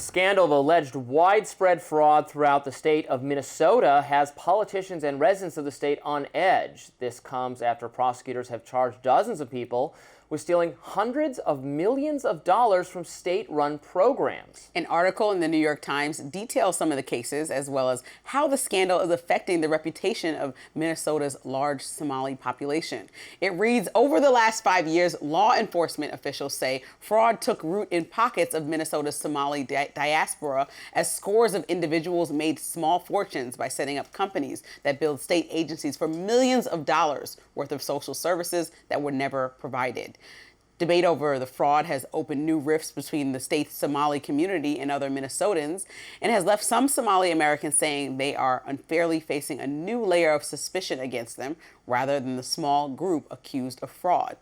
Scandal of alleged widespread fraud throughout the state of Minnesota has politicians and residents of the state on edge. This comes after prosecutors have charged dozens of people with stealing hundreds of millions of dollars from state-run programs. An article in the New York Times details some of the cases, as well as how the scandal is affecting the reputation of Minnesota's large Somali population. It reads, over the last 5 years, law enforcement officials say fraud took root in pockets of Minnesota's Somali diaspora as scores of individuals made small fortunes by setting up companies that build state agencies for millions of dollars worth of social services that were never provided. Debate over the fraud has opened new rifts between the state's Somali community and other Minnesotans, and has left some Somali Americans saying they are unfairly facing a new layer of suspicion against them, rather than the small group accused of fraud.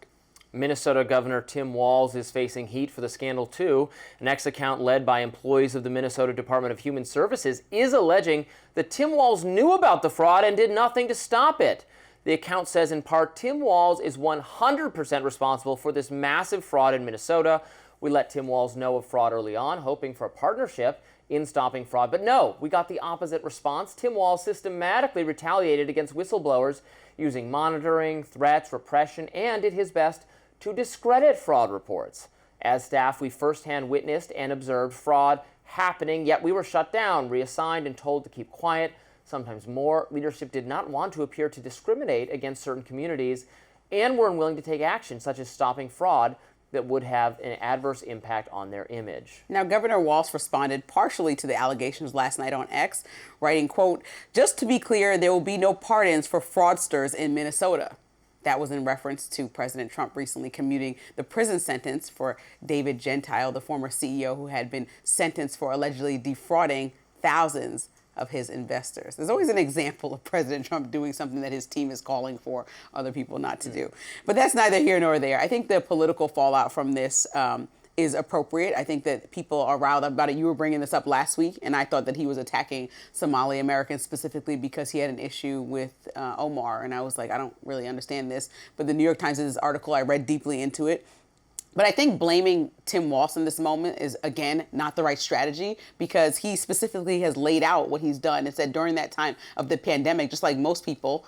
Minnesota Governor Tim Walz is facing heat for the scandal, too. An X account led by employees of the Minnesota Department of Human Services is alleging that Tim Walz knew about the fraud and did nothing to stop it. The account says, in part, Tim Walz is 100% responsible for this massive fraud in Minnesota. We let Tim Walz know of fraud early on, hoping for a partnership in stopping fraud. But no, we got the opposite response. Tim Walz systematically retaliated against whistleblowers using monitoring, threats, repression, and did his best to discredit fraud reports. As staff, we firsthand witnessed and observed fraud happening, yet we were shut down, reassigned, and told to keep quiet. Sometimes more. Leadership did not want to appear to discriminate against certain communities and were unwilling to take action, such as stopping fraud that would have an adverse impact on their image. Now, Governor Walz responded partially to the allegations last night on X, writing, quote, just to be clear, there will be no pardons for fraudsters in Minnesota. That was in reference to President Trump recently commuting the prison sentence for David Gentile, the former CEO who had been sentenced for allegedly defrauding thousands of his investors. There's always an example of President Trump doing something that his team is calling for other people not to do. But that's neither here nor there. I think the political fallout from this is appropriate. I think that people are riled up about it. You were bringing this up last week, and I thought that he was attacking Somali Americans specifically because he had an issue with Omar. And I was like, I don't really understand this. But the New York Times, this article, I read deeply into it. But I think blaming Tim Walz in this moment is, again, not the right strategy, because he specifically has laid out what he's done and said during that time of the pandemic, just like most people,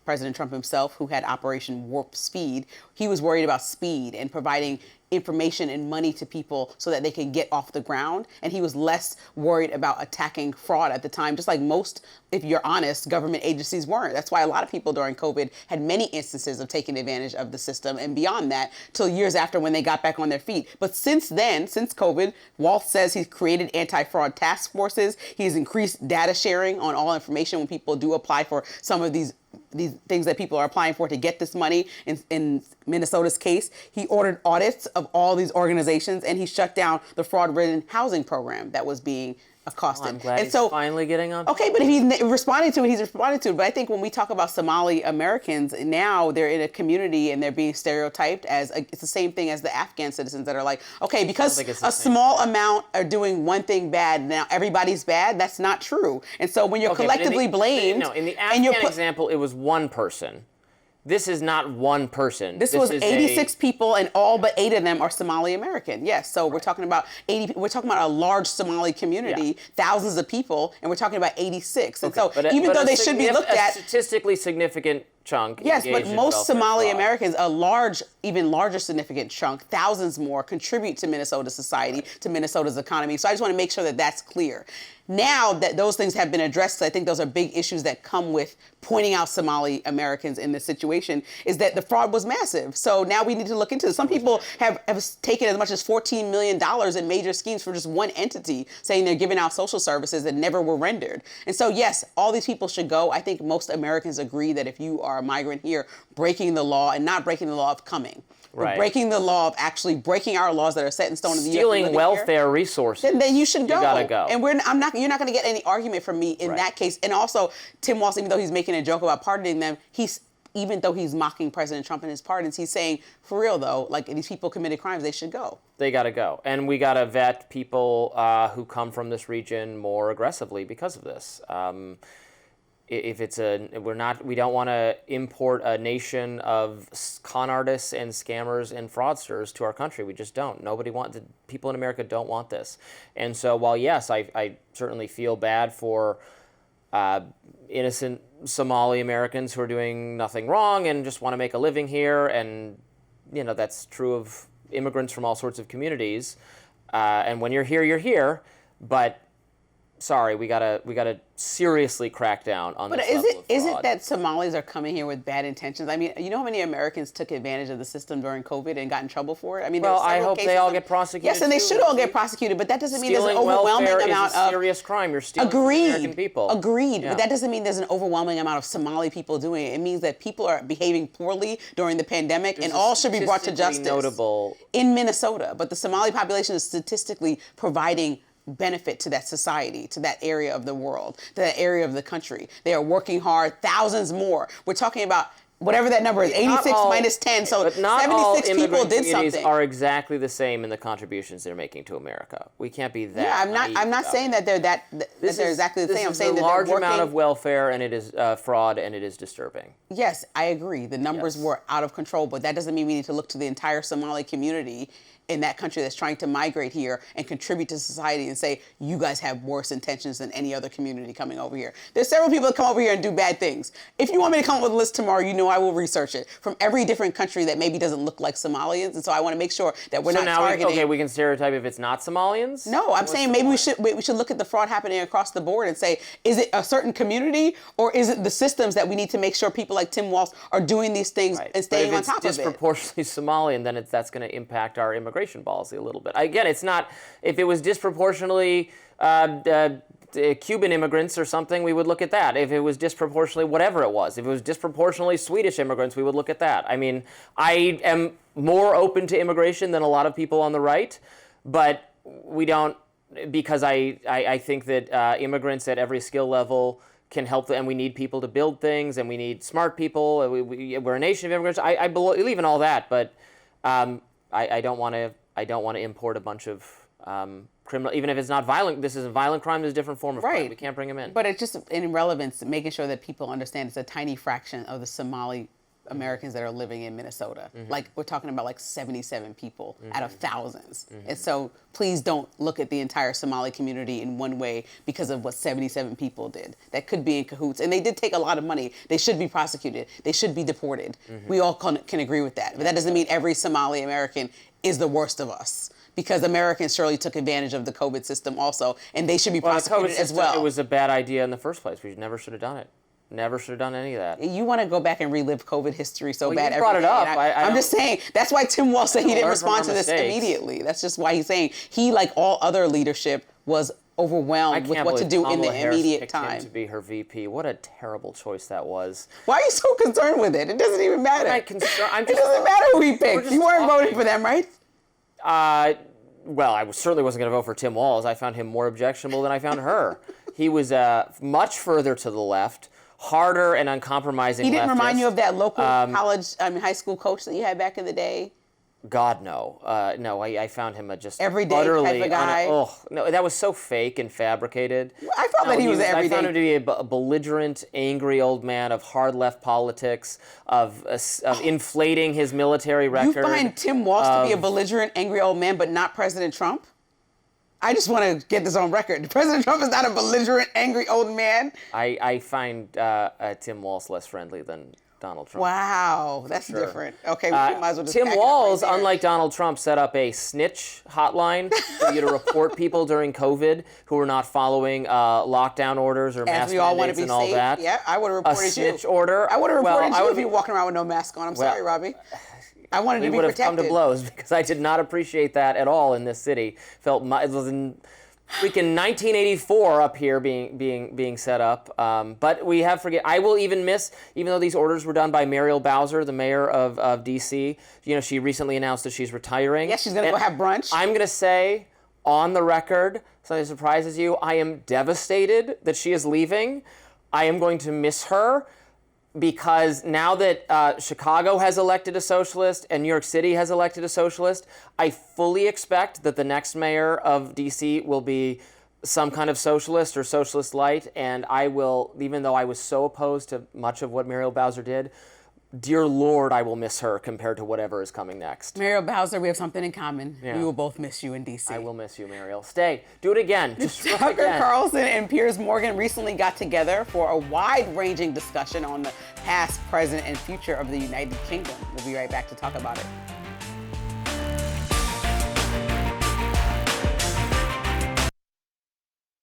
President Trump himself, who had Operation Warp Speed, he was worried about speed and providing information and money to people so that they can get off the ground. And he was less worried about attacking fraud at the time, just like most, if you're honest, government agencies weren't. That's why a lot of people during COVID had many instances of taking advantage of the system, and beyond that, till years after when they got back on their feet. But since then, since COVID, Walz says he's created anti-fraud task forces. He's increased data sharing on all information when people do apply for some of these things that people are applying for to get this money. In Minnesota's case, he ordered audits of all these organizations, and he shut down the fraud-ridden housing program that was being accosted. I'm glad he's finally getting on. Okay, but if he's responding to it, he's responding to it. But I think when we talk about Somali Americans, now they're in a community and they're being stereotyped as it's the same thing as the Afghan citizens that are like, okay, because a small amount are doing one thing bad, now everybody's bad. That's not true. And so when you're collectively blamed, in the Afghan example, it was one person. This is not one person. This was 86 people, and all but 8 of them are Somali American. Yes, so we're talking about 80. We're talking about a large Somali community, thousands of people, and we're talking about 86. And so even though they should be looked at, a statistically significant chunk. Yes, but most Somali Americans, a large, even larger significant chunk, thousands more, contribute to Minnesota's society, to Minnesota's economy. So I just want to make sure that that's clear. Now that those things have been addressed, I think those are big issues that come with pointing out Somali Americans in this situation, is that the fraud was massive. So now we need to look into this. Some people have taken as much as $14 million in major schemes for just one entity, saying they're giving out social services that never were rendered. And so, yes, all these people should go. I think most Americans agree that if you are a migrant here, breaking the law, and not breaking the law of coming, but breaking the law of actually breaking our laws that are set in stone in the U.S. Stealing welfare resources. Then you should go. You gotta go. And you're not going to get any argument from me in that case. And also, Tim Walz, even though he's making a joke about pardoning them, even though he's mocking President Trump and his pardons, he's saying, for real though, like, these people committed crimes, they should go. They got to go. And we got to vet people who come from this region more aggressively because of this. if it's we don't want to import a nation of con artists and scammers and fraudsters to our country. We just don't. The people in America don't want this. And so while yes, I certainly feel bad for innocent Somali Americans who are doing nothing wrong and just want to make a living here, and that's true of immigrants from all sorts of communities. And when you're here, you're here. But sorry, we gotta seriously crack down on this level of fraud. Is it that Somalis are coming here with bad intentions? I mean, you know how many Americans took advantage of the system during COVID and got in trouble for it? I mean, well, I hope they all get prosecuted. Yes, and they should all get prosecuted, but that doesn't mean there's an overwhelming amount of serious crime. You're stealing from American people. Agreed, but that doesn't mean there's an overwhelming amount of Somali people doing it. It means that people are behaving poorly during the pandemic, and all should be brought to justice. Notable in Minnesota, but the Somali population is statistically providing benefit to that society, to that area of the world, to that area of the country. They are working hard, thousands more. We're talking about whatever that number is, 86 minus 10, so but not 76 all people immigrant did communities something. are exactly the same in the contributions they're making to America. We can't be that. Yeah, I'm not saying that they're exactly the same. I'm saying that they're large working. amount of welfare, and it is fraud, and it is disturbing. Yes, I agree. The numbers were out of control, but that doesn't mean we need to look to the entire Somali community in that country that's trying to migrate here and contribute to society and say, you guys have worse intentions than any other community coming over here. There's several people that come over here and do bad things. If you want me to come up with a list tomorrow, I will research it from every different country that maybe doesn't look like Somalians. And so I want to make sure that we're not targeting. We can stereotype if it's not Somalians? No, I'm saying maybe we should look at the fraud happening across the board and say, is it a certain community or is it the systems that we need to make sure people like Tim Walz are doing these things and staying on top of it? If it's disproportionately Somalian, then that's going to impact our immigration policy a little bit. Again, it's not, if it was disproportionately Cuban immigrants or something, we would look at that. If it was disproportionately whatever it was, if it was disproportionately Swedish immigrants, we would look at that. I mean, I am more open to immigration than a lot of people on the right, but we don't, because I think that immigrants at every skill level can help, and we need people to build things, and we need smart people. We're a nation of immigrants. I believe in all that, but I don't want to import a bunch of criminal, even if it's not violent. This is a violent crime. There's a different form of crime. We can't bring them in. But it's just in relevance, making sure that people understand it's a tiny fraction of the Somali Americans that are living in Minnesota. Like, we're talking about like 77 people out of thousands. And so please don't look at the entire Somali community in one way because of what 77 people did. That could be in cahoots. And they did take a lot of money. They should be prosecuted. They should be deported. We all can agree with that. But that doesn't mean every Somali American is the worst of us. Because Americans surely took advantage of the COVID system also, and they should be prosecuted as well. It was a bad idea in the first place. We never should have done it. Never should have done any of that. You want to go back and relive COVID history so bad. You brought it up. I'm just saying, that's why Tim Walz said he didn't respond to this immediately. That's just why he's saying he, like all other leadership, was overwhelmed with what to do in the immediate time. Him to be her VP. What a terrible choice that was. Why are you so concerned with it? It doesn't even matter. It doesn't matter who he picked. You weren't voting for them, right? Well, I certainly wasn't going to vote for Tim Walz. I found him more objectionable than I found her. He was much further to the left, harder and uncompromising. He didn't remind you of that local high school coach that you had back in the day? God, no. No, I found him just everyday utterly type of guy. No, that was so fake and fabricated. I felt that he was everyday. I found him to be a belligerent, angry old man of hard left politics, of inflating his military record. You find Tim Walz to be a belligerent, angry old man, but not President Trump? I just want to get this on record. President Trump is not a belligerent, angry old man. I find Tim Walz less friendly than Donald Trump. Wow, that's different. Okay, we might as well just Tim Walz, unlike Donald Trump, set up a snitch hotline for you to report people during COVID who were not following lockdown orders or mask mandates and all that. Yeah, I would have reported you. A snitch order. I would have reported you if you were walking around with no mask on. I'm sorry, Robbie. I wanted to be protected. We would have come to blows because I did not appreciate that at all in this city. It was in freaking 1984 up here being set up. But we have I will even miss, even though these orders were done by Muriel Bowser, the mayor of D.C., she recently announced that she's retiring. Yes, she's going to go have brunch. I'm going to say, on the record, something that surprises you, I am devastated that she is leaving. I am going to miss her. Because now that Chicago has elected a socialist and New York City has elected a socialist, I fully expect that the next mayor of D.C. will be some kind of socialist or socialist light, and I will, even though I was so opposed to much of what Muriel Bowser did, dear Lord, I will miss her compared to whatever is coming next. Muriel Bowser, we have something in common. Yeah. We will both miss you in D.C. I will miss you, Muriel. Stay. Do it again. Just try Tucker again. Carlson and Piers Morgan recently got together for a wide-ranging discussion on the past, present, and future of the United Kingdom. We'll be right back to talk about it.